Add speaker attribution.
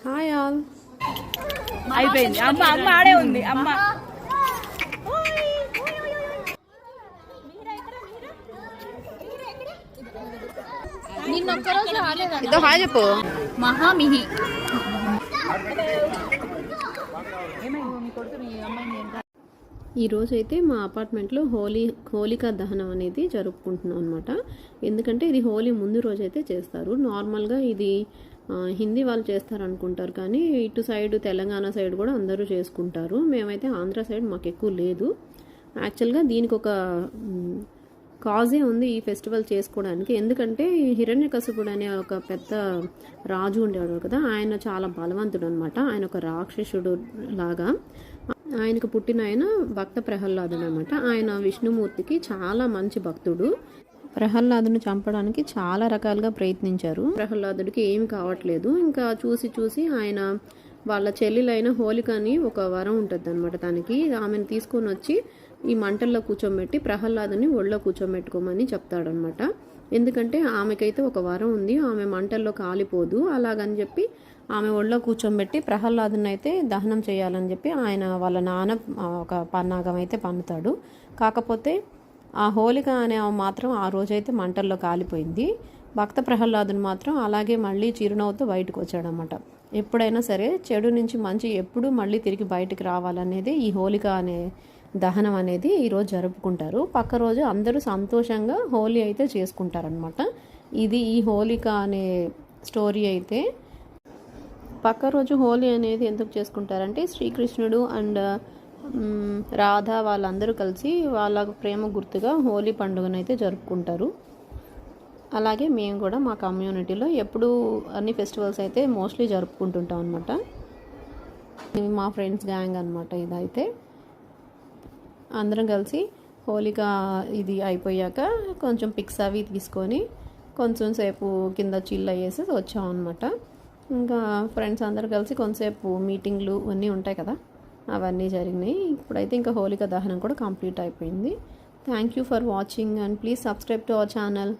Speaker 1: Hi all.
Speaker 2: అయిపోయింది. అమ్మ అమ్మ ఆడే ఉంది. అమ్మ
Speaker 1: ఇదో హాయ్ చెప్పు.
Speaker 2: మహామిహి
Speaker 1: ఈరోజు అయితే మా అపార్ట్మెంట్లో హోలికా దహనం అనేది జరుపుకుంటున్నాం అనమాట. ఎందుకంటే ఇది హోలీ ముందు రోజు అయితే చేస్తారు. నార్మల్గా ఇది హిందీ వాళ్ళు చేస్తారు అనుకుంటారు, కానీ ఇటు సైడ్ తెలంగాణ సైడ్ కూడా అందరూ చేసుకుంటారు. మేమైతే ఆంధ్ర సైడ్ మాకు ఎక్కువ లేదు. యాక్చువల్గా దీనికి ఒక కాజే ఉంది ఈ ఫెస్టివల్ చేసుకోవడానికి. ఎందుకంటే హిరణ్యకశిపుడు అనే ఒక పెద్ద రాజు ఉండేవాడు కదా, ఆయన చాలా బలవంతుడు అనమాట. ఆయన ఒక రాక్షసుడు లాగా. ఆయనకు పుట్టిన ఆయన భక్త ప్రహ్లాదుడు అనమాట. ఆయన విష్ణుమూర్తికి చాలా మంచి భక్తుడు. ప్రహ్లాదుని చంపడానికి చాలా రకాలుగా ప్రయత్నించారు. ప్రహ్లాదుడికి ఏమి కావట్లేదు. ఇంకా చూసి చూసి ఆయన వాళ్ళ చెల్లెలైన హోలికని ఒక వరం ఉంటుంది అనమాట తనకి. ఆమెను తీసుకొని వచ్చి ఈ మంటల్లో కూర్చోబెట్టి ప్రహ్లాదుని ఒళ్ళో కూర్చోబెట్టుకోమని చెప్తాడనమాట. ఎందుకంటే ఆమెకైతే ఒక వరం ఉంది, ఆమె మంటల్లో కాలిపోదు. అలాగని చెప్పి ఆమె ఒళ్ళో కూర్చోబెట్టి ప్రహ్లాదుని అయితే దహనం చేయాలని చెప్పి ఆయన వాళ్ళ నాన్న ఒక పన్నాగం అయితే పన్నుతాడు. కాకపోతే ఆ హోలిక అనే మాత్రం ఆ రోజైతే మంటల్లో కాలిపోయింది. భక్త ప్రహ్లాదుని మాత్రం అలాగే మళ్ళీ చిరునవ్వుతో బయటకు వచ్చాడనమాట. ఎప్పుడైనా సరే చెడు నుంచి మంచి ఎప్పుడు మళ్ళీ తిరిగి బయటికి రావాలనేది ఈ హోలిక అనే దహనం అనేది ఈరోజు జరుపుకుంటారు. పక్క రోజు అందరూ సంతోషంగా హోలీ అయితే చేసుకుంటారనమాట. ఇది ఈ హోలిక అనే స్టోరీ అయితే. పక్క రోజు హోలీ అనేది ఎందుకు చేసుకుంటారంటే శ్రీకృష్ణుడు అండ్ రాధ వాళ్ళందరూ కలిసి వాళ్ళ ప్రేమ గుర్తుగా హోలీ పండుగను అయితే జరుపుకుంటారు. అలాగే మేము కూడా మా కమ్యూనిటీలో ఎప్పుడు అన్ని ఫెస్టివల్స్ అయితే మోస్ట్లీ జరుపుకుంటుంటాం అనమాట. మా ఫ్రెండ్స్ గ్యాంగ్ అనమాట. ఇదైతే అందరం కలిసి హోలికా ఇది అయిపోయాక కొంచెం పిక్స్ అవి తీసుకొని కొంచెం సేపు కింద చిల్ అయ్యేసి వచ్చాం అనమాట. ఇంకా ఫ్రెండ్స్ అందరు కలిసి కొంతసేపు మీటింగ్లు అన్నీ ఉంటాయి కదా, అవన్నీ జరిగినాయి. ఇప్పుడైతే ఇంకా హోలికా దహనం కూడా కంప్లీట్ అయిపోయింది. Thank you for watching and please subscribe to our channel.